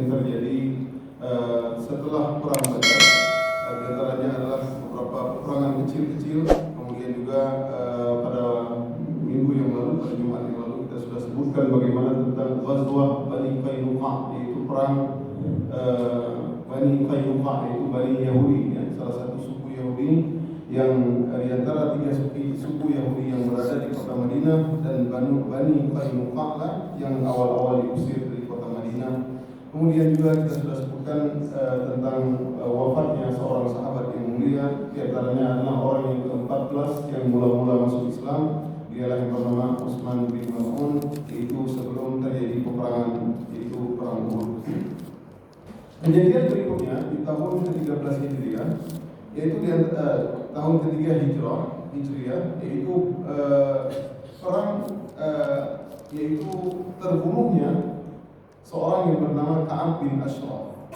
terjadi setelah perang Badar. Di antaranya adalah beberapa peperangan kecil-kecil. Kemudian juga pada minggu yang lalu, pada Jumat yang lalu kita sudah sebutkan bagaimana tentang Ghazwah Bani Qainuqa, yaitu perang Bani Qainuqa, yaitu Bani Yahudi, ya, salah satu suku Yahudi yang di antara tiga suku Yahudi yang berada di kota Madinah, dan Bani Qainuqa lah yang awal-awal diusir dari kota Madinah. Kemudian juga kita sudah sebutkan tentang wafatnya seorang sahabat yang mulia, di antaranya adalah orang yang ke-14 yang mula-mula masuk Islam. Dialah yang bernama Utsman bin Maz'un, yaitu sebelum terjadi peperangan, yaitu perang Uhud. Kejadian berikutnya di tahun ke-13 Hijriah, yaitu di tahun ketiga Hijriah, yaitu perang yaitu terbunuhnya seorang yang bernama Ka'ab bin Ashraf.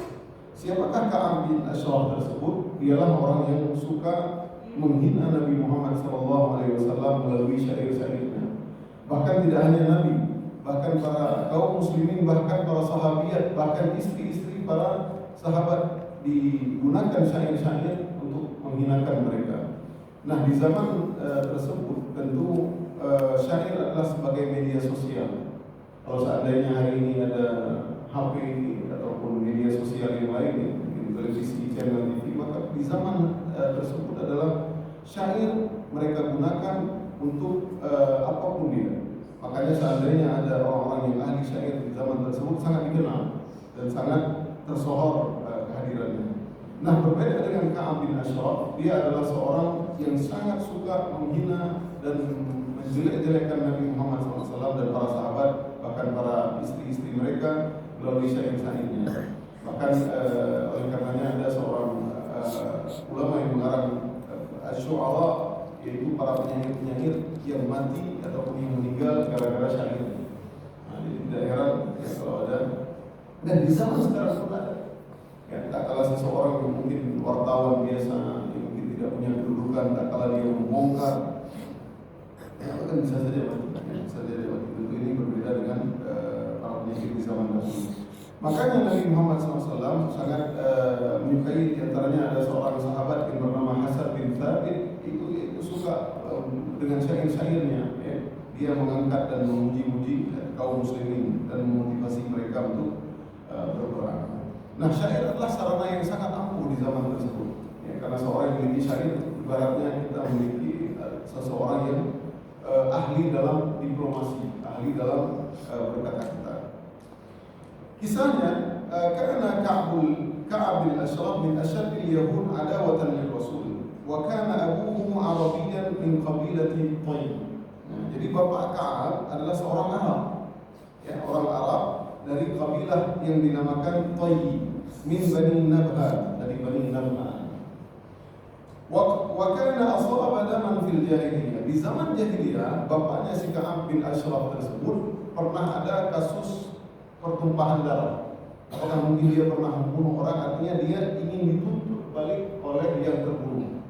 Siapakah Ka'ab bin Ashraf tersebut? Dialah orang yang suka menghina Nabi Muhammad SAW melalui syair-syairnya. Bahkan tidak hanya Nabi, bahkan para kaum muslimin, bahkan para sahabiat, bahkan istri-istri para sahabat digunakan syair-syair untuk menghinakan mereka. Nah, di zaman tersebut tentu syair adalah sebagai media sosial. Kalau seandainya hari ini ada HP ataupun media sosial yang lain, televisi, channel TV, maka di zaman tersebut adalah syair mereka gunakan untuk apapun dia. Makanya seandainya ada orang-orang yang ahli syair di zaman tersebut sangat dikenal dan sangat tersohor kehadirannya. Nah, berbeda dengan Ka'ab bin Ashraf, dia adalah seorang yang sangat suka menghina dan menjelek-jelekkan Nabi Muhammad SAW dan para sahabat, bahkan para istri-istri mereka melalui syair-syairnya. Bahkan oleh karenanya ada seorang ulama yang mengarang Asy-Syu'ara, yaitu para penyair-penyair yang mati ataupun yang meninggal gara-gara syair. Nah, di daerah ya, kalau ada, dan di zaman sekarang pun ada. Ya, tak kalah seseorang yang mungkin wartawan biasa, yang mungkin tidak punya kedudukan, tak kalah dia membongkar, ya kan bisa saja tentu ini berbeda dengan para penyakit di zaman dahulu. Makanya Nabi Muhammad SAW sangat menyukai, diantaranya ada seorang sahabat yang bernama Hasan bin Thabit, itu suka dengan syair-syairnya, ya. Dia mengangkat dan memuji-muji kaum muslimin dan memotivasi mereka untuk berperang. Nah, syair adalah sarana yang sangat ampuh di zaman tersebut, ya, karena seorang yang memiliki syair, ibaratnya kita memiliki seseorang yang ahli dalam diplomasi, ahli dalam berkata-kata. Kisahnya, karena Ka'ab bin Ashraf min asyaddil yahud adawatan lil Rasul, wa kana abuhu Arabiyyan min qabilati Tayyib. Nah, jadi bapak Ka'ab adalah seorang Arab, ya, orang Arab dari kabilah yang dinamakan Tayyib, min Bani Nabha, dari Bani Nabha. Wa kana asaba daman fil jahiliyah. Di zaman jahiliyah, bapaknya si Ka'ab bin Ashraf tersebut pernah ada kasus pertumpahan darah. Apakah mungkin dia pernah membunuh orang? Artinya dia ingin dituntut balik oleh yang terbunuh.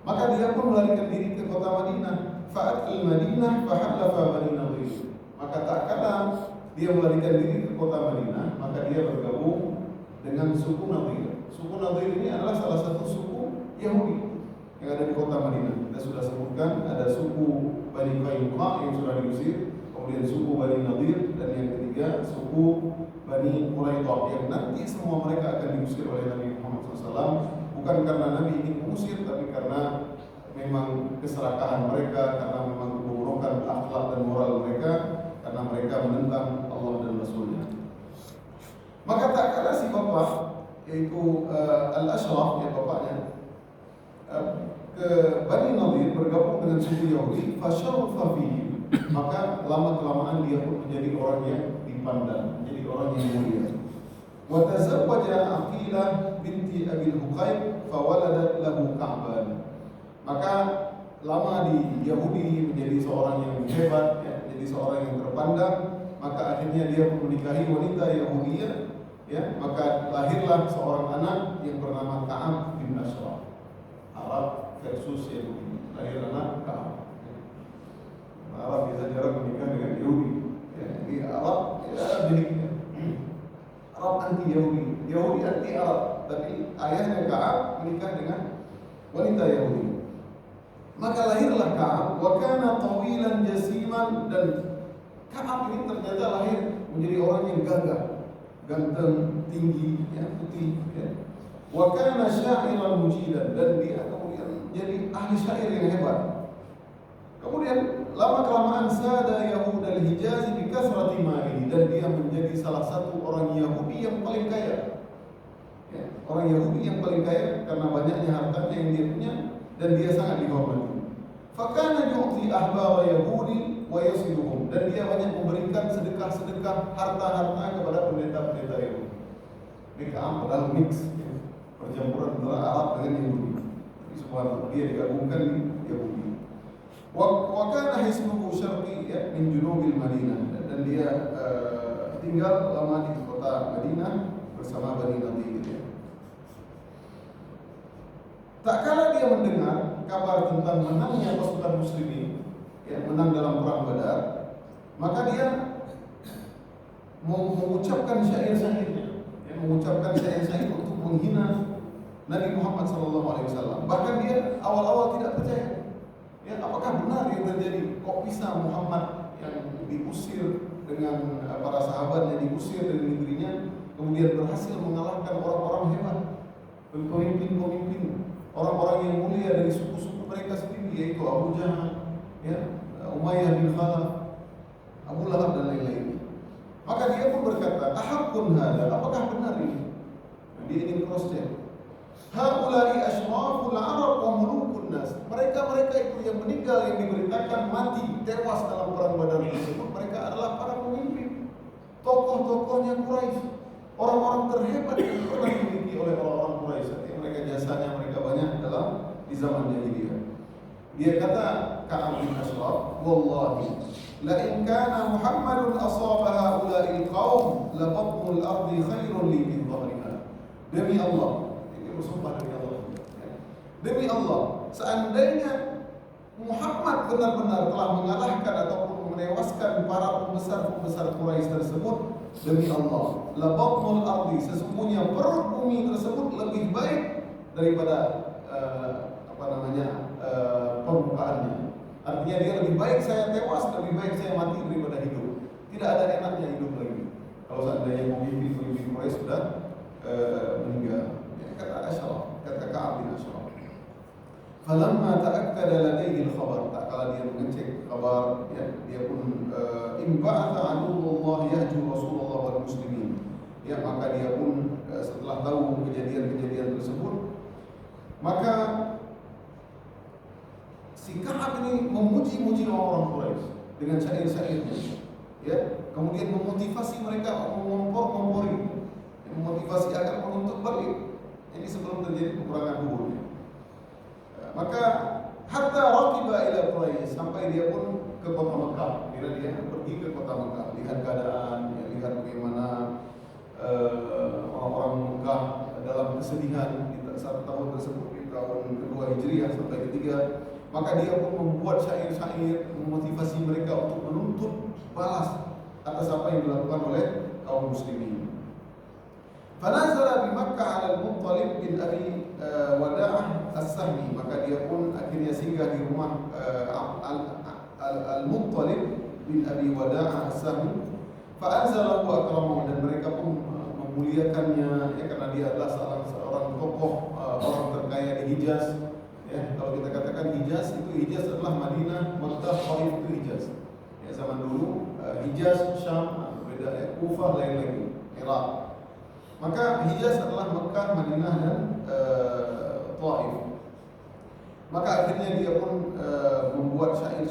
Maka dia pun melarikan diri ke kota Madinah. Fa'atil Madinah fahalafa Bani Nadir. Maka tak kala dia melarikan diri ke kota Madinah, maka dia bergabung dengan suku Nadir. Suku Nadir ini adalah salah satu suku Yahudi yang ada di kota Madinah. Kita sudah sebutkan ada suku Bani Qainuqa yang sudah diusir, kemudian suku Bani Nadir, dan yang ketiga suku Bani Quraidah yang nanti semua mereka akan diusir oleh Nabi Muhammad SAW, bukan karena Nabi ingin mengusir, tapi karena memang keserakahan mereka, karena memang keburukan akhlak dan moral mereka, karena mereka menentang Allah dan Rasulnya. Maka tak kala si bapak, yaitu Al-Ashraf, yang bapaknya, ke Bani Nadir bergabung dengan suku Yahudi, fasyarfa fihi, maka lama-kelamaan dia pun menjadi orang yang dipandang, menjadi orang yang mulia. Wa tazawwaja Aqilah binti Abi Huqaib fawaladat lahu Ka'ban. Maka lama di Yahudi menjadi seorang yang hebat, ya, menjadi seorang yang terpandang, maka akhirnya dia menikahi wanita Yahudiyah, ya, maka lahirlah seorang anak yang bernama Ka'ab bin Ashraf. Arab versus Yahudi, lahir anak Ka'ab. Arab bisa jarang menikah dengan Yahudi, ya, jadi Arab ya, jadi Arab anti Yahudi, Yahudi anti Arab. Tapi ayahnya Ka'ab menikah dengan wanita Yahudi. Maka lahirlah Ka'ab, wa kana tawilan jasiman, dan Ka'ab ini ternyata lahir menjadi orang yang gagah, ganteng, tinggi, ya, putih, ya. Wa kana sya'iran mujidan, dan dia kemudian jadi ahli syair yang hebat. Kemudian lama kelamaan sada Yahud al-Hijaz bi kasrati malihi, dan dia menjadi salah satu orang Yahudi yang paling kaya. Ya, orang Yahudi yang paling kaya karena banyaknya hartanya yang dia punya, dan dia sangat dihormati. Fakana yu'ti ahbara Yahudi wa yasiluhum, dan dia banyak memberikan sedekah-sedekah harta-harta kepada pendeta-pendeta Yahudi. Mereka padahal mix, ya, percampuran antara Arab dengan Yahudi. Tapi subhanallah, dia digabungkan di Yahudi. Wa kana hisbuhu syarqi, ya, min junubil Madinah, dan dia tinggal lama di kota Madinah bersama Bani Nadir, ya. Tak kala dia mendengar kabar tentang menangnya pasukan muslimin, ya, menang dalam perang Badar, maka dia mengucapkan syair-syairnya, ya, mengucapkan syair-syair untuk menghina Nabi Muhammad SAW. Bahkan dia awal-awal tidak percaya, ya, apakah benar yang terjadi? Kok bisa Muhammad yang diusir dengan para sahabatnya, diusir dari negerinya, kemudian berhasil mengalahkan orang-orang hebat, pemimpin-pemimpin, orang-orang yang mulia dari suku-suku mereka sendiri, yaitu Abu Jahal, ya, Umayyah bin Khalaf, Abu Lahab, dan lain-lain. Maka dia pun berkata, ahaqqun hada, apakah benar ini? Dia ingin cross check. Haulai asyraful Arab wa mulukun nas. Mereka itu yang meninggal, yang diberitakan mati, tewas dalam perang Badar tersebut, mereka adalah para pemimpin, tokoh-tokohnya Quraisy, orang-orang terhebat yang pernah dimiliki oleh orang-orang Quraisy. Mereka jasanya mereka banyak dalam di zaman jahiliyah. Dia kata Ka'ab bin Ashraf, wallahi la in kana Muhammadun asaba haula'il qaum la batnul ardi khairun li min dhahriha. Demi Allah, ini bersumpah demi Allah, ya. Demi Allah, seandainya Muhammad benar-benar telah mengalahkan ataupun menewaskan para pembesar-pembesar Quraisy tersebut, demi Allah, la batnul ardi, sesungguhnya perut bumi tersebut lebih baik daripada permukaannya. Artinya dia lebih baik saya tewas, lebih baik saya mati daripada hidup. Tidak ada enaknya hidup lagi kalau seandainya pemimpin Quraisy sudah meninggal. Ya, kata Ashraf, kata Ka'ab bin Ashraf. Falamma ta'akkada ladayhi al-khabar, tak kala dia mengecek kabar, ya, dia pun imba'atha aduwwullah yahju Rasulullah wal muslimin. Ya, maka dia pun setelah tahu kejadian-kejadian tersebut, maka si Ka'ab ini memuji-muji orang-orang Quraisy dengan syair-syairnya, ya, kemudian memotivasi mereka, memompori, memotivasi agar menuntut balik. Ini sebelum terjadi peperangan Uhud. Maka hatta raqiba ila Quraisy, sampai dia pun ke kota Mekah. Bila dia pergi ke kota Mekah, lihat keadaan, ya, lihat bagaimana orang-orang Mekah dalam kesedihan di saat tahun tersebut, di tahun kedua Hijriah sampai ketiga. Maka dia pun membuat syair-syair memotivasi mereka untuk menuntut balas atas apa yang dilakukan oleh kaum muslimin. Fanazala bi Makkah 'ala al-Muttalib bin Abi Wada'ah as-Sahmi, maka dia pun akhirnya singgah di rumah Al-Muttalib bin Abi Wada'ah as-Sahmi. Fa anzalahu akramahu, dan mereka pun memuliakannya, ya, karena dia adalah seorang tokoh, orang terkaya di Hijaz. Ya, kalau kita katakan Hijaz, itu Hijaz adalah Madinah, Makkah, Taif itu Hijaz. Ya, zaman dulu Hijaz, Syam, beda, ya, Kufah, lain-lain, Irak. Maka Hijaz adalah Makkah, Madinah, dan Taif. Maka akhirnya dia pun membuat syair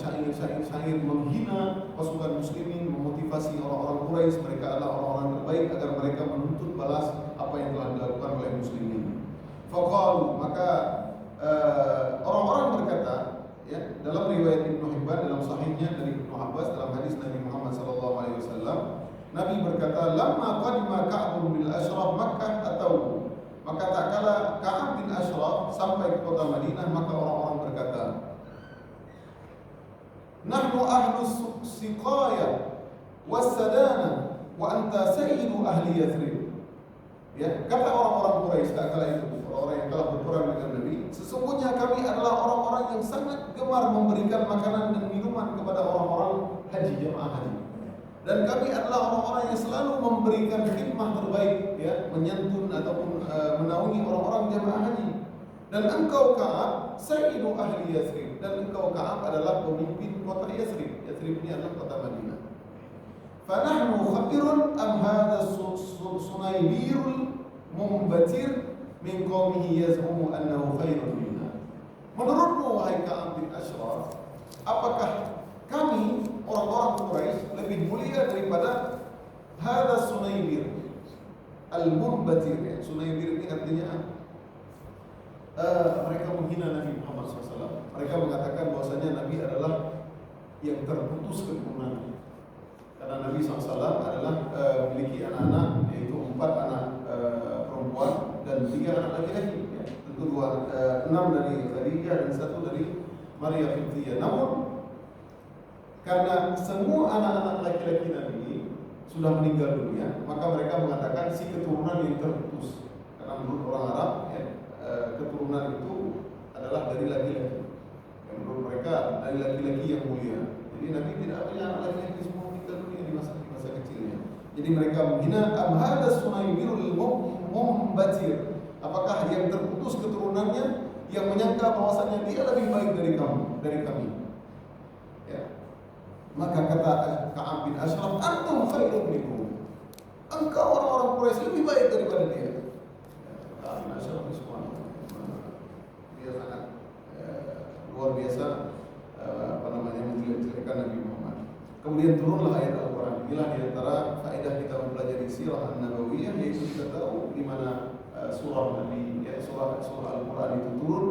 menghina pasukan muslimin, memotivasi orang-orang Quraisy, mereka adalah orang-orang terbaik, agar mereka menuntut balas apa yang telah dilakukan oleh muslimin. Faqalu, maka orang-orang berkata, ya, dalam riwayat Ibnu Hibban dalam sahihnya dari Ibnu Abbas dalam hadis Nabi Muhammad SAW, Nabi berkata, lamma qadima Ka'ab bin Ashraf Makkah atau, maka tak kala Ka'ab bin Ashraf sampai ke kota Madinah, maka orang-orang berkata, nahnu ahlus siqaya was-sadana wa anta sayyidu ahli Yathrib. Ya, kata orang-orang Quraisy kala itu, orang-orang yang telah berperang dengan Nabi, sesungguhnya kami adalah orang-orang yang sangat gemar memberikan makanan dan minuman kepada orang-orang haji, jemaah haji. Dan kami adalah orang-orang yang selalu memberikan khidmah terbaik, ya, menyantun ataupun menaungi orang-orang jemaah haji. Dan engkau Ka'ab sayyidu ahli Yathrib, dan engkau Ka'ab adalah pemimpin kota Yathrib. Yathrib ini adalah kota Madinah. Fanahnu khairun am hadha sunaybirul mumbatir min qaumihi yaz'umu annahu khairun minna. Menurutmu wahai Ka'ab bin Ashraf, apakah kami orang-orang Quraisy lebih mulia daripada hadha sunaybir al-mumbatir? Ya, sunaybir ini artinya mereka menghina Nabi Muhammad SAW. Mereka mengatakan bahwasanya Nabi adalah yang terputus keturunannya. Karena Nabi SAW adalah memiliki anak-anak, yaitu 4 anak perempuan dan 3 anak laki-laki. Ya. Tentu 6 dari Khadijah dan 1 dari Maria Qibtiyah. Namun karena semua anak-anak laki-laki Nabi ini sudah meninggal dunia, maka mereka mengatakan si keturunan yang terputus. Karena menurut orang Arab, ya, keturunan itu adalah dari laki-laki. Yang menurut mereka dari laki-laki yang mulia. Jadi Nabi tidak punya anak laki-laki semua meninggal dunia di masa kecilnya. Jadi mereka menghina am hadza sunaybirul mumbatir. Apakah yang terputus keturunannya yang menyangka bahwasanya dia lebih baik dari kami. Ya. Maka kata Ka'ab bin Ashraf, antum khairun minhum. Engkau orang-orang Quraisy lebih baik daripada dia. Ka'ab bin Ashraf itu dia sangat luar biasa menjelek-jelekan Nabi Muhammad. Kemudian turunlah ayat Al-Quran. Inilah di antara faedah kita mempelajari sirah An-Nabawiyah, yaitu kita tahu di mana surah Nabi, ya, surah Al-Quran itu turun.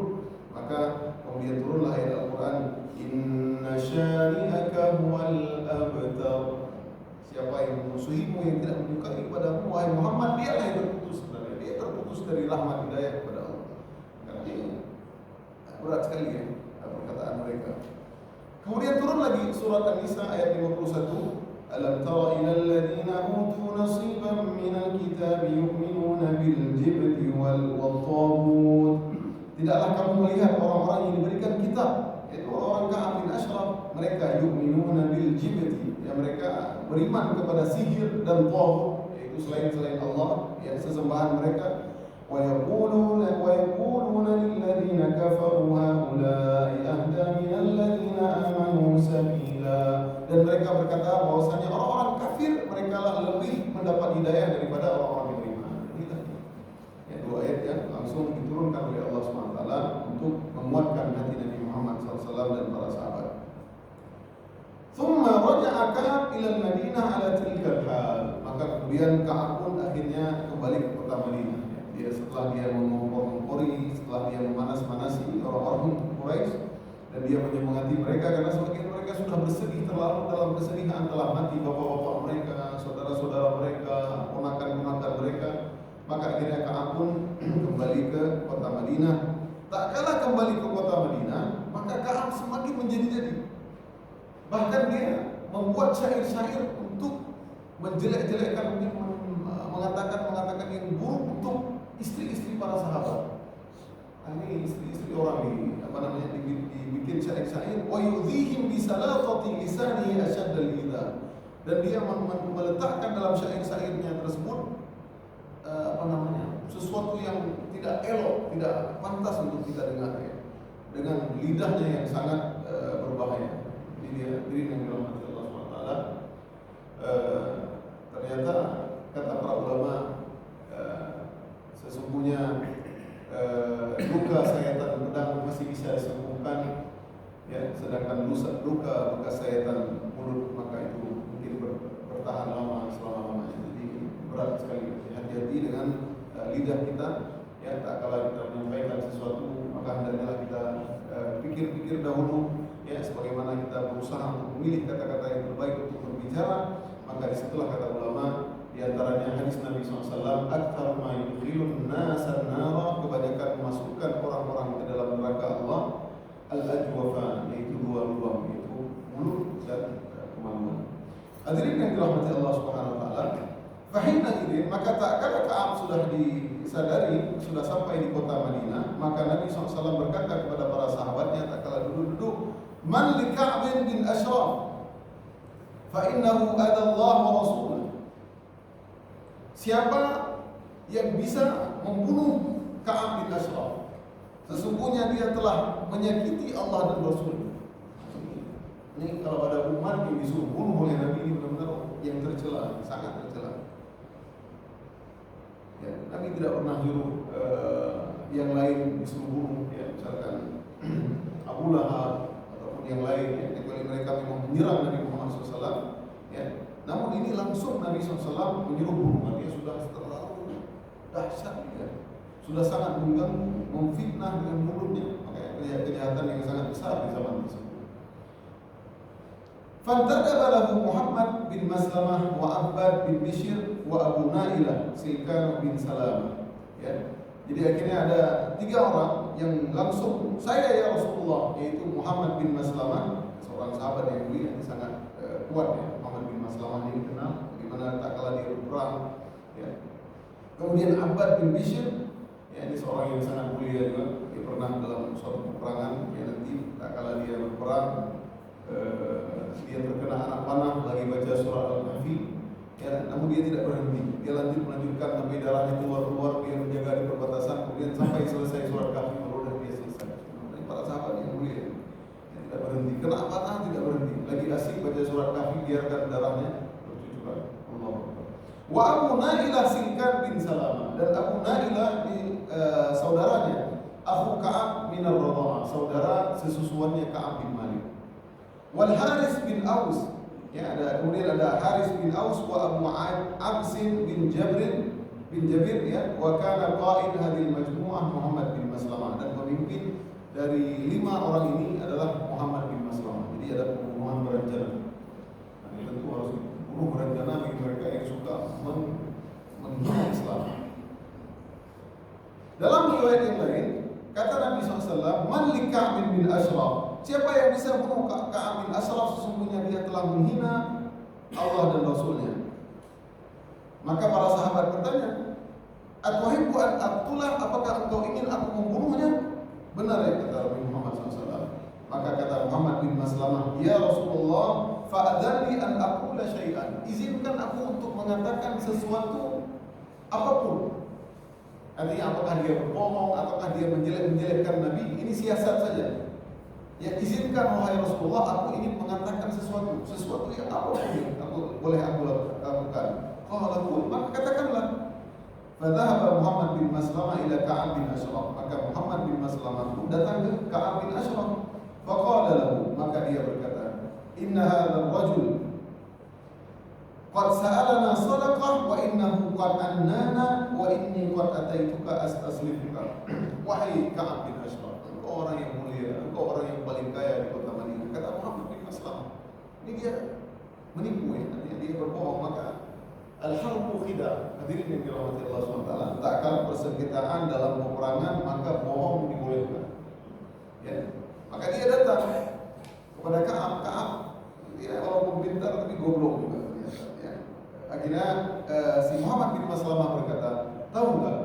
Maka kemudian turunlah ayat Al-Quran, inna syani'aka huwal abtar. Siapa yang memusuhimu, yang tidak menyukai kepadamu, wahai Muhammad, dialah yang terputus sebenarnya. Dia terputus dari rahmat hidayah kepada Allah. Karena ini berat sekali, ya, perkataan mereka. Kemudian turun lagi surat An-Nisa ayat 51. Alam tara ilal ladzina utu nasiban minal kitab yu'minuna bil jibti wal taghut. Tidaklah kamu melihat orang-orang yang diberikan kitab, yaitu orang Ka'ab bin Ashraf, mereka yu'minuna bil jibti, yang mereka beriman kepada sihir dan taghut, yaitu selain Allah, yang sesembahan mereka. ويقولون للذين كفروا هؤلاء أهدى من الذين آمنوا سبيلا. Dan mereka berkata bahwasanya orang-orang kafir mereka lah lebih mendapat hidayah daripada orang-orang yang beriman. Inilah ya, 2 ayat yang langsung diturunkan oleh Allah SWT untuk menguatkan hati Nabi Muhammad SAW dan para sahabat. ثم رجع كعب إلى المدينة على تلك الحال. Maka kemudian Ka'ab pun akhirnya kembali ke kota Madinah. Setelah dia mengompori, setelah dia memanas-manasi orang-orang Quraisy, dan dia menyemangati mereka karena sebagian mereka sudah bersedih terlalu dalam kesedihan, telah mati bapak-bapak mereka, saudara-saudara mereka, ponakan-ponakan mereka. Maka akhirnya Ka'ab pun kembali ke kota Madinah. Tak kala kembali ke kota Madinah, maka Ka'ab semakin menjadi-jadi. Bahkan dia membuat syair-syair untuk menjelek-jelekkan, mengatakan yang buruk untuk istri-istri para sahabat. Ini istri-istri orang dibikin syair-syair. Wa yudhihim bi salatati lisanihi ashadd al-idha. Dan dia meletakkan dalam syair-syairnya tersebut sesuatu yang tidak elok, tidak pantas untuk kita dengar, ya, dengan lidahnya yang sangat berbahaya. Ini dia diri yang dirahmati Allah SWT. Ternyata kata para ulama, sesungguhnya luka sayatan pedang masih bisa disembuhkan, ya, sedangkan luka bekas sayatan mulut maka itu mungkin bertahan lama selama-lamanya. Jadi berat sekali. Hati-hati dengan lidah kita, ya, tak kala kita menyampaikan sesuatu maka hendaknya kita pikir-pikir dahulu, ya, sebagaimana kita berusaha untuk memilih kata-kata yang terbaik untuk berbicara. Maka disitulah kata ulama, di antaranya hadis Nabi SAW, akthar ma yudkhilun nasa nara, kebanyakan memasukkan orang-orang ke dalam neraka Allah, al-ajwafa, yaitu 2 lubang, yaitu mulut dan kemaluan. Hadirin yang dirahmati Allah Subhanahu wa taala, Fahina ini, maka tak kala Ka'ab sudah disadari, sudah sampai di kota Madinah, maka Nabi SAW berkata kepada para sahabatnya tak kala duduk-duduk, "Man li Ka'b bin Ashraf, fa innahu adallah wa rasulah." Siapa yang bisa membunuh Ka'ab bin Ashraf? Sesungguhnya dia telah menyakiti Allah dan Rasul. Ini kalau ada umat yang disuruh bunuh oleh Nabi, ini benar-benar yang tercela, sangat tercela. Ya, Nabi tidak pernah nyuruh yang lain disuruh bunuh, ya, misalkan Abu Lahab ataupun yang lain, ya, kecuali mereka memang menyerang Nabi Muhammad SAW. Ya. Namun ini langsung Nabi SAW menyuruh bunuh. Dia sudah terlalu dahsyat, ya. Sudah sangat mengganggu, memfitnah dengan mulutnya, makanya kejahatan yang sangat besar di zaman tersebut. Fantadaba lahu Muhammad bin Maslamah wa Abbad bin Bishr wa Abu Nailah Silkan bin Salamah. Ya. Jadi akhirnya ada 3 orang yang langsung, "Saya ya Rasulullah," yaitu Muhammad bin Maslamah, seorang sahabat yang mulia, yang sangat kuat, ya. Muhammad bin Maslamah ini dikenal bagaimana tak kala dia berperang, ya. Kemudian Abbad bin Bishr, ya, ini seorang yang sangat mulia juga. Dia pernah dalam suatu peperangan, ya, nanti tak kala dia berperang, dia terkena anak panah lagi baca surah Al-Kahfi, ya, namun dia tidak berhenti. Dia melanjutkan sampai darahnya keluar, dia menjaga di perbatasan, kemudian sampai selesai surah Al-Kahfi baru dia selesai. Ini para sahabat yang mulia, yang tidak berhenti. Kena panah tidak berhenti. Lagi asik baca surah Al-Kahfi, biarkan darahnya bercucuran. Allah. Wa Abu Nailah Silkan bin Salamah, dan Abu Nailah ini saudaranya, Abu Ka'ab min ar-Radha'ah, saudara sesusuannya Ka'ab bin Malik. Wal Haris bin Aus, ya, kemudian ada Haris bin Aus wa Abu Absin bin Jabir, ya, wa kana qa'id hadhihi majmu'ah Muhammad bin Maslamah, dan pemimpin dari 5 orang ini adalah Muhammad bin Maslamah. Jadi ada pembunuhan berencana. Nah, ini tentu harus dibunuh berencana bagi mereka yang suka menghina Islam. Dalam riwayat yang lain, kata Nabi SAW, "Man li Ka'b bin Ashraf." Siapa yang bisa bunuh Ka'ab bin Ashraf, sesungguhnya dia telah menghina Allah dan Rasulnya. Maka para sahabat bertanya, "Atuhibbu an aqtulah, apakah engkau ingin aku membunuhnya?" Benar, ya, kata Nabi Muhammad SAW. Maka kata Muhammad bin Maslamah, "Ya Rasulullah, fa'adhanni an aqula syai'an." Izinkan aku untuk mengatakan sesuatu apapun. Artinya apakah dia berbohong, apakah dia menjelek-menjelekkan Nabi, ini siasat saja. Ya, izinkan wahai Rasulullah, aku ingin mengatakan sesuatu yang apapun yang boleh aku lakukan. Kalau maka katakanlah. Fadhahaba Muhammad bin Maslamah ila Ka'ab bin Ashraf. Maka Muhammad bin Maslamah datang ke Ka'ab bin Ashraf. Faqala lahu, maka dia berkata, "Inna hadzal rajul qad sa'alana sadaqah wa innahu qad annana wa inni qad ataituka astaslifuka." Wahai Ka'ab bin Ashraf, engkau orang yang mulia, engkau orang yang paling kaya di kota Madinah. Kata Muhammad bin Maslamah, ini dia menipu, ya, dia berbohong. Maka al-harbu khida', hadirin yang dirahmati Allah SWT, tak kalah persengketaan dalam peperangan, maka bohong dibolehkan. Ya. Maka dia datang kepada Ka'ab, dia walaupun pintar tapi goblok juga ternyata, ya. Akhirnya si Muhammad bin Maslamah berkata, "Tahu enggak?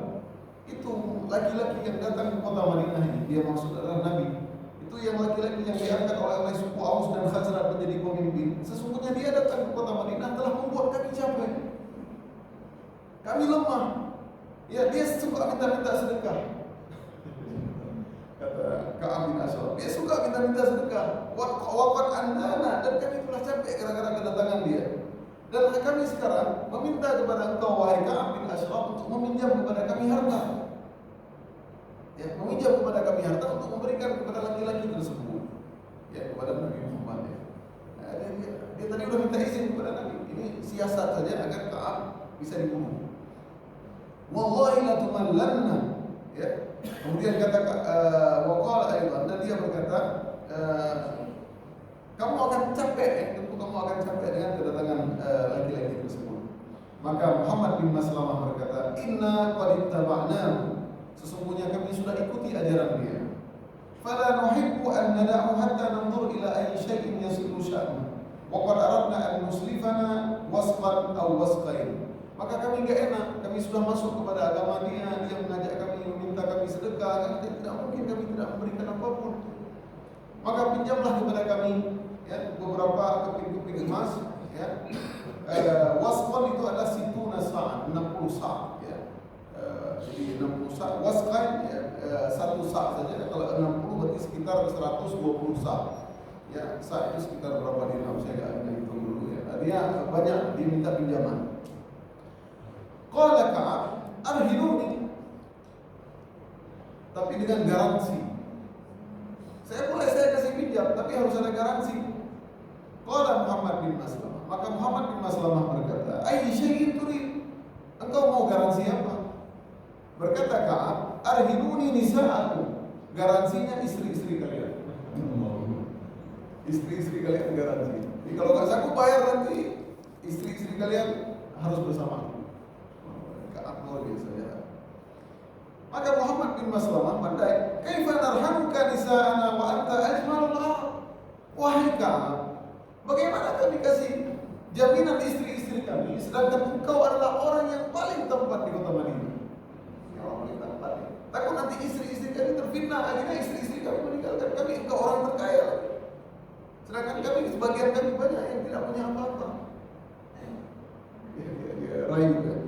Itu laki-laki yang datang ke kota Madinah ini, dia maksud adalah Nabi. Itu yang laki-laki yang diangkat oleh suku Aus dan Khazraj menjadi pemimpin. Sesungguhnya dia datang ke kota Madinah telah membuat kami capek. Kami lemah. Ya, dia suka minta-minta sedekah." Kata Ka'ab bin Ashraf, dia suka minta-minta sedekah. Waqad annana, dan kami telah capek gara-gara kedatangan dia. Dan kami sekarang meminta kepada engkau wahai Ka'ab bin Ashraf untuk meminjam kepada kami harta. Ya, meminjam kepada kami harta untuk memberikan kepada laki-laki tersebut. Ya, kepada Nabi Muhammad, ya. Nah, dia tadi sudah minta izin kepada Nabi. Ini siasat saja agar Ka'ab bisa dibunuh. Wallahi la tumallanna, ya. Kemudian kata waqala aidan, dan dia berkata, kamu akan capek, ya. Tentu kamu akan capek dengan kedatangan laki-laki tersebut. Maka Muhammad bin Maslamah berkata, "Inna qad ittaba'nahu." Sesungguhnya kami sudah ikuti ajaran dia. "Fala nuhibbu an nada'u hatta nanzur ila ayyi syai'in yasilu sya'nu. Wa qad aradna an nuslifana wasqan aw wasqain." Maka kami nggak enak, kami sudah masuk kepada agama dia mengajak kami, meminta kami sedekah, tidak mungkin kami tidak memberikan apapun. Maka pinjamlah kepada kami ya, beberapa keping-keping emas ya. Wasqan itu adalah situna sa'at, 60 sa' ya. Jadi 60 sa', wasqan ya, 1 sa' saja. Kalau 60 berarti sekitar 120 sa'. Ya, sa' itu sekitar berapa dirham, saya enggak hitung dulu ya. Artinya banyak diminta pinjaman. Qala Ka'ab, arhinuni. Tapi dengan garansi. Saya kasih pinjam, tapi harus ada garansi. Qala Muhammad bin Maslamah. Maka Muhammad bin Maslamah berkata, "Ayy syai'in turid?" Engkau mau garansi apa? Berkata Ka'ab, "Arhinuni nisa'akum." Garansinya istri-istri kalian. Istri-istri kalian garansi. Jadi kalau nggak sanggup bayar nanti istri-istri kalian harus bersama. Ka'ab luar biasa ya. Maka Muhammad bin Maslamah pandai, "Kaifa narhamuka nisa'ana wa anta ajmalul ard?" Wahai Ka'ab, bagaimana kami kasih jaminan istri-istri kami sedangkan engkau adalah orang yang paling tempat di kota Madinah. Ya, orang paling tempat. Takut nanti istri-istri kami terfitnah, akhirnya istri-istri kami meninggalkan kami, engkau orang terkaya. Sedangkan kami, sebagian kami banyak yang tidak punya apa-apa. Rayu kan.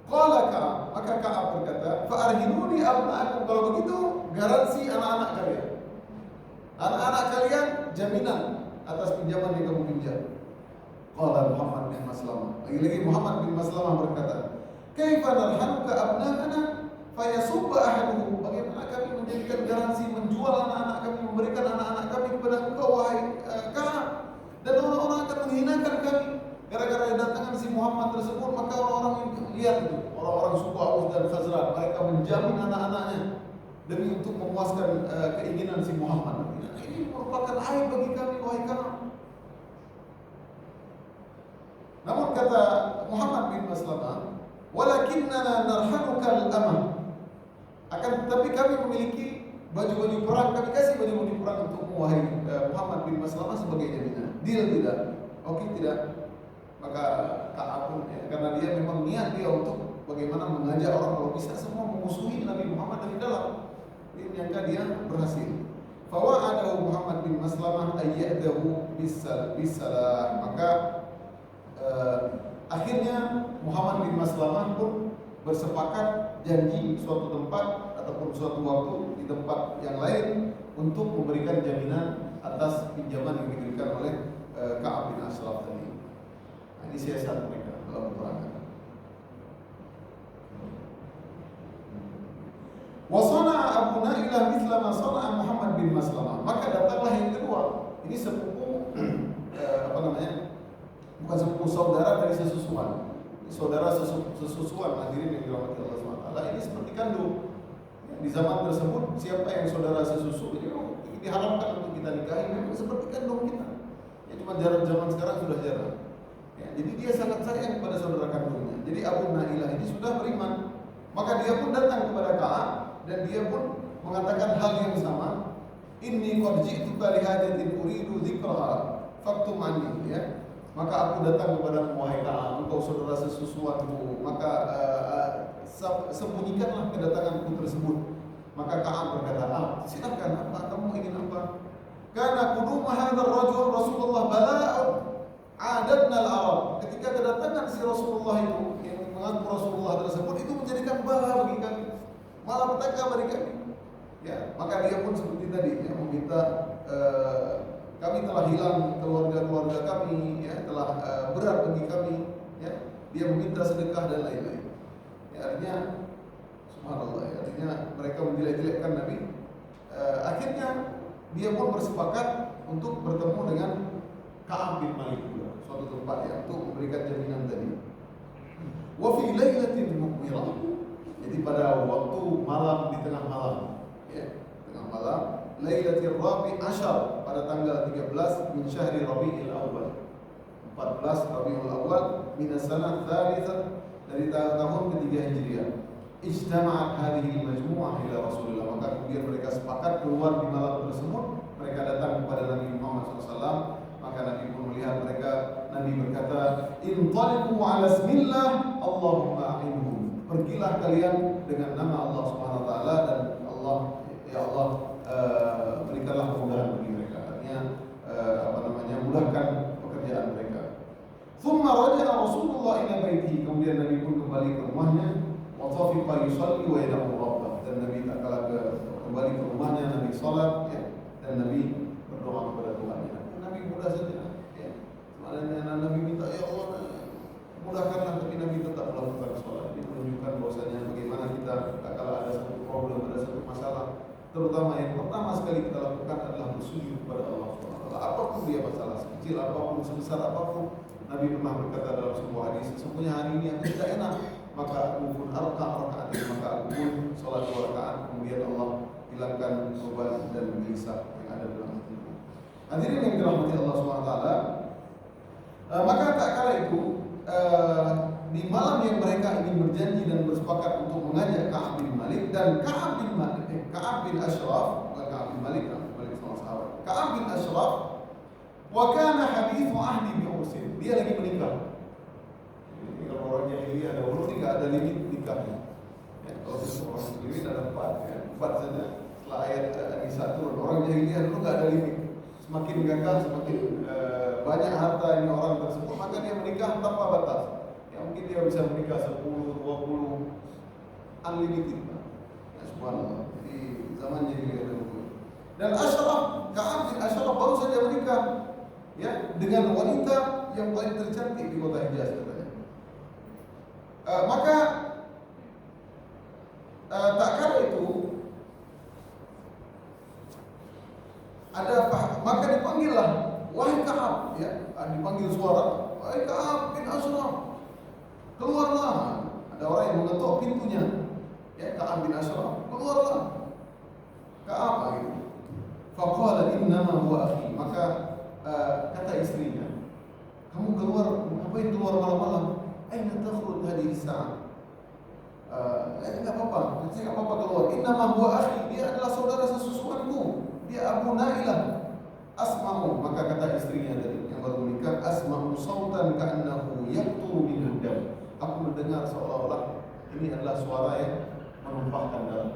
Qala Ka'ab, maka Ka'ab berkata, "Fa'arhinuni abna'akum." Kalau begitu, garansi anak-anak kalian. Anak-anak kalian jaminan atas pinjaman yang kamu pinjam. Qala Muhammad bin Maslamah. Lagi-lagi Muhammad bin Maslamah berkata, "Kaifa narhanuka abna'ana fayasubba ahaduhum?" Bagaimana kami menjadikan garansi menjual anak-anak kami, memberikan anak-anak kami kepada engkau wahai Ka'ab, dan orang-orang akan menghinakan kami gara-gara kedatangan si Muhammad tersebut. Maka orang-orang lihat itu, orang-orang suku Aus dan Khazraj, mereka menjamin anak-anaknya demi untuk memuaskan keinginan si Muhammad. Ini merupakan aib bagi kami wahai Ka'ab. Namun kata Muhammad bin Maslamah, "Walakinnana narhanuka al-amah." Akan tetapi kami memiliki baju-baju perang, kami kasih baju-baju perang untukmu wahai Muhammad bin Maslamah sebagai jaminan. Deal tidak? Oke tidak? Maka Ka'ab pun ya, karena dia memang niat dia untuk bagaimana mengajak orang kalau bisa semua memusuhi Nabi Muhammad dari dalam. Dia menyangka dia berhasil. Fawa'adahu Muhammad bin Maslamah ayyadahu bisalah. Maka akhirnya Muhammad bin Maslamah pun bersepakat janji suatu tempat ataupun suatu waktu di tempat yang lain untuk memberikan jaminan atas pinjaman yang diberikan oleh Ka'ab bin Ashraf tadi. Nah, ini siasat mereka dalam peperangan. Wasana Abu Nailah mithla ma sana'a Muhammad bin Maslamah. Maka datanglah yang kedua. Ini sepupu bukan sepupu, saudara dari sesusuan. Saudara sesusuan hadirin yang dirahmati Allah SWT. Ini seperti kandung. Di zaman tersebut siapa yang saudara sesusu itu diharamkan untuk kita nikahi, memang seperti kandung kita. Ya, cuma jarak zaman sekarang sudah jarang. Ya, jadi dia sangat sayang kepada saudara kandungnya. Jadi Abu Nailah ini sudah beriman. Maka dia pun datang kepada Ka'ab dan dia pun mengatakan hal yang sama. Inni qad ji'tuka li hajatin uridu dzikraha faktum anni, ya. Maka aku datang kepada wahai Ka'ab, engkau saudara sesusuanku, maka sembunyikanlah kedatanganku tersebut. Maka Ka'ab berkata, silakan, apa kamu ingin apa? Karena qudum hadzal rajul Rasulullah bala'un adadna al-arab. Ketika kedatangan si Rasulullah itu yang mengaku Rasulullah tersebut itu menjadikan bala bagi kami, malah petaka bagi kami. Ya, maka dia pun seperti tadi ya, meminta kami telah hilang keluarga-keluarga kami, ya, telah berat bagi kami, ya. Dia meminta sedekah dan lain-lain. Ya, artinya subhanallah, ya, artinya mereka menjelek-jelekkan Nabi. Akhirnya dia pun bersepakat untuk bertemu dengan Ka'ab bin Malik juga, suatu tempat ya, untuk memberikan jaminan tadi. Wa fi lailatin muqmirah. Jadi pada waktu malam, di tengah malam, ya, tengah malam, Lailatul Rabi' Ashar, pada tanggal 13 min syahri Rabi'il Awal, 14 Rabi'ul Awal min as-sanah tsalitsah, dari tahun ketiga Hijriah. Ijtama'at hadhihi al-majmu'ah ila Rasulullah. Maka kemudian mereka sepakat keluar di malam tersebut. Mereka datang kepada Nabi Muhammad SAW. Maka Nabi pun melihat mereka. Nabi berkata, "Intaliqu 'ala ismillah Allahumma a'inhum. Pergilah kalian dengan nama Allah Subhanahu wa taala dan Allah, ya Allah, berikanlah kemudahan bagi mereka. Artinya mudahkan pekerjaan mereka. Thumma raja'a Rasulullah ila baitihi. Kemudian Nabi pun kembali ke rumahnya. Wa tafiqa yusalli wa yad'u rabbah. Dan Nabi tak kalah kembali ke rumahnya, Nabi salat, ya, dan Nabi berdoa kepada Tuhannya. Nabi mudah saja, ya. Sebenarnya Nabi minta, ya Allah, mudahkanlah, tapi Nabi tetap melakukan salat. Ini menunjukkan bahwasanya bagaimana kita tak kalah ada satu problem, ada satu masalah, terutama yang pertama sekali kita lakukan adalah bersujud kepada Allah SWT. Apapun dia masalah, sekecil apapun, sebesar apapun. Nabi pernah berkata dalam sebuah hadis, sesungguhnya hari ini aku tidak enak, maka aku pun rakaat, maka aku pun salat 2 rakaat, kemudian Allah hilangkan beban dan gelisah yang ada dalam hatiku. Hadirin yang dirahmati Allah SWT, maka tak kala itu di malam yang mereka ingin berjanji dan bersepakat untuk mengajak Ka'ab bin Malik, dan Ka'ab bin Ashraf, bukan Ka'ab bin Malik, sama sahabat. Ka'ab bin Ashraf, wa kana hadithu ahdi bi ursin. Dia lagi menikah. Jadi kalau orang jahiliyah ada urus, tidak ada limit nikahnya. Ya, kalau orang muslimin ada 4, ya, 4 saja. Setelah ayat An-Nisa turun, orang jahiliyah dulu tidak ada limit. Semakin gagah, semakin banyak harta ini orang tersebut, maka dia menikah tanpa batas. Ya, mungkin dia bisa menikah 10, 20, unlimited. Ya, subhanallah. Jadi zaman jahiliyah dulu. Dan Ashraf, Ka'ab bin Ashraf baru saja menikah, ya, dengan wanita yang paling tercantik di kota Hijaz katanya. Maka tak kala itu maka dipanggillah, wahai Ka'ab, ya, dipanggil suara, wahai Ka'ab bin Ashraf, keluarlah. Ada orang yang mengetuk pintunya, ya, Ka'ab bin Ashraf, keluarlah. Ka'ab gitu. Faqala innama huwa akhi. Maka kata istrinya, kamu keluar, ngapain keluar malam-malam? Aina takhruj hadhihi sa'ah? Enggak apa-apa, saya enggak apa-apa keluar. Innama huwa akhi, dia adalah saudara sesusuanku. Dia Abu Nailah. Asma'u, maka kata istrinya tadi yang baru menikah, asma'u sautan ka'annahu yaqturu minhu dam. Aku mendengar seolah-olah ini adalah suara yang menumpahkan darah.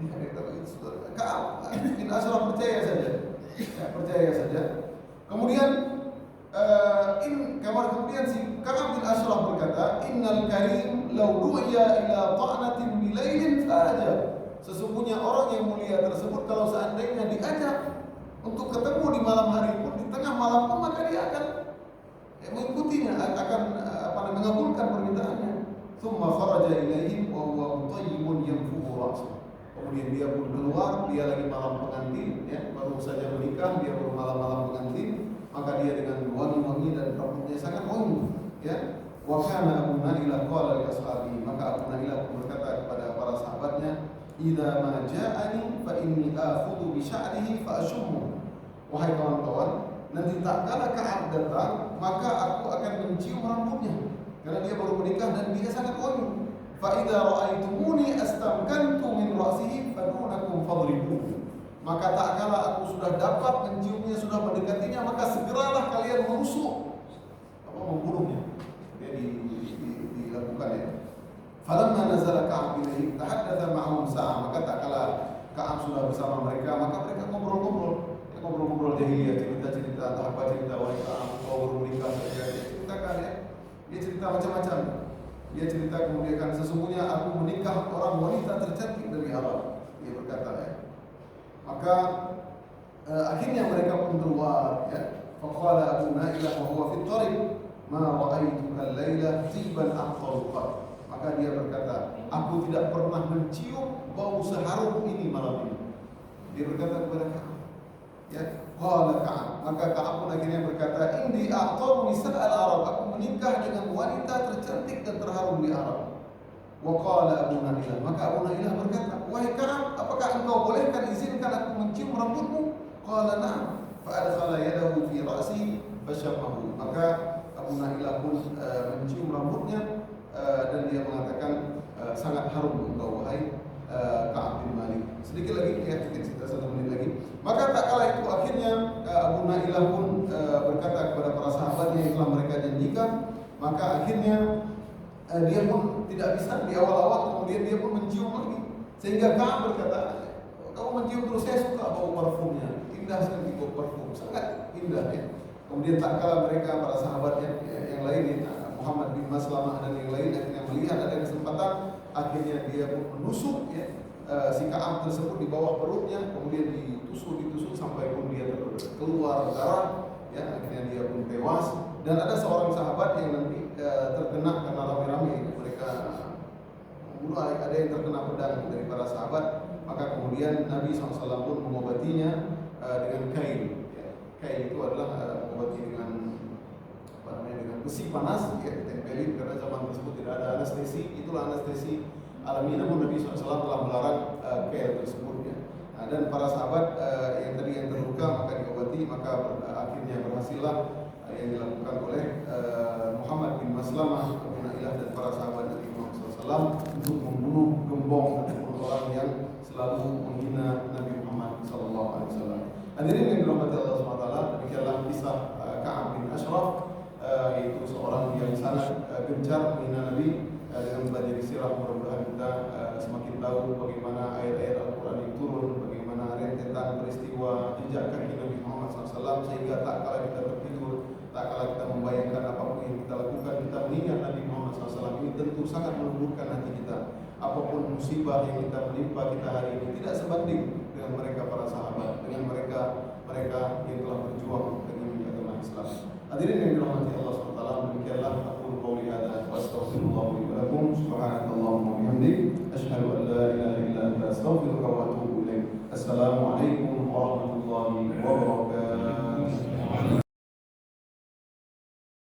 Ini kata Ka'ab bin Ashraf, percaya saja. Ya, percaya saja. Kemudian kemudian si Ka'ab bin Ashraf berkata, innal karim law du'iya ila ta'natin bilailin fa'ajab. Sesungguhnya orang yang mulia tersebut kalau seandainya diajak untuk ketemu di malam hari pun, di tengah malam pun, maka dia akan mengikutinya, akan mengabulkan permintaannya. Tsumma kharaja ilaihim wa huwa mutayyibun yanfuhu ra'sahu. Kemudian dia pun keluar, dia lagi malam pengantin, ya, baru saja menikah, dia baru malam-malam pengantin, maka dia dengan wangi-wangi dan rambutnya sangat wangi, ya. Wa kana Abu Nailah qala li ashabi, maka Abu Nailah berkata kepada para sahabatnya, idza ma ja'ani fa inni akhudhu bi sya'rihi fa ashummu. Wahai kawan-kawan, nanti tak kala Ka'ab datang, maka aku akan mencium rambutnya, karena dia baru menikah dan dia sangat wangi. Fa idza ra'aitumuni astamkantu min ra'sihi fadunakum fadribuhu. Maka tak kala aku sudah dapat menciumnya, sudah mendekatinya, maka segeralah kalian menusuk, membunuhnya. Dia dilakukan, ya. Falamma nazala Ka'ab ilaihi tahaddatsa ma'ahum sa'ah. Maka tak kala Ka'ab sudah bersama mereka, maka mereka ngobrol-ngobrol jahiliyah, cerita-cerita, apa cerita wanita Ka'ab baru menikah, dia ceritakan, ya. Dia cerita macam-macam. Dia cerita kemudian, kan sesungguhnya aku menikah orang wanita tercantik dari Arab. Dia berkata, ya. Maka akhirnya mereka pun keluar, ya. Faqala Abu Nailah wa huwa fi thariq, ma ra'aitu al-laila tiban aqtal. Maka dia berkata, aku tidak pernah mencium bau seharum ini malam ini. Dia berkata kepada Ka'ab, ya, qala Ka'ab. Maka Ka'ab pun akhirnya berkata, indi a'taru nisa'al Arab. Aku menikah dengan wanita tercantik dan terharum di Arab. Wa qala Abu Nailah. Maka Abu Nailah berkata, wahai Ka'ab, apakah engkau bolehkan, izinkan aku mencium rambutmu? Qala na'am. Fa adkhala yadahu fi ra'si fasyamahu. Maka Abu Nailah pun mencium rambutnya, dan dia mengatakan, sangat harum engkau wahai Ka'ab bin Malik. Sedikit lagi, ya, kita 1 menit lagi. Maka tak kala itu akhirnya Abu Nailah pun berkata kepada para sahabatnya yang telah mereka janjikan. Maka akhirnya dia pun tidak bisa di awal-awal, kemudian dia pun mencium lagi. Sehingga Ka'ab berkata, kamu mencium terus, saya suka bau parfumnya, indah sekali bau parfum, sangat indah ya. Kemudian tak kala mereka para sahabat yang lain, Muhammad bin Maslamah dan yang lain akhirnya melihat ada kesempatan, akhirnya dia pun menusuk ya, si Ka'ab tersebut di bawah perutnya, kemudian ditusuk sampai pun dia keluar darah ya, akhirnya dia pun tewas. Dan ada seorang sahabat yang nanti terkena karena rame-rame mereka membunuh, ada yang terkena pedang dari para sahabat, maka kemudian Nabi SAW pun mengobatinya dengan kain ya. Kain itu adalah mengobati dengan besi panas ya, ditempelin, karena zaman tersebut tidak ada anestesi, itulah anestesi alami. Namun Nabi SAW telah melarang kain tersebut ya. Nah, dan para sahabat yang tadi yang terluka maka diobati, maka akhirnya berhasillah yang dilakukan oleh Muhammad bin Maslamah bin Ailah dan para sahabat Nabi Muhammad SAW untuk membunuh gembong ataupun orang yang selalu menghina Nabi Muhammad SAW. Hadirin yang dirahmati Allah SWT, demikianlah kisah Ka'ab bin Ashraf, yaitu seorang yang sangat gencar menghina Nabi. Dengan belajar sirah, mudah-mudahan kita semakin tahu bagaimana ayat-ayat Al-Quran yang turun, bagaimana rentetan peristiwa jejak kaki Nabi Muhammad SAW, sehingga tak kala kita tertidur, tak kala kita membayangkan apapun yang kita lakukan, kita mengingat Nabi Muhammad SAW. Ini tentu sangat melembutkan hati kita. Apapun musibah yang kita menimpa kita hari ini tidak sebanding dengan mereka para sahabat, dengan mereka yang telah berjuang demi agama Islam. Hadirin yang dirahmati Allah SWT, demikianlah aku qouli hadza wa astaghfirullah li wa lakum. Subhanakallahumma wa bihamdik, asyhadu an la ilaha illa anta, astaghfiruka wa atubu ilaik. Assalamualaikum warahmatullahi wabarakatuh.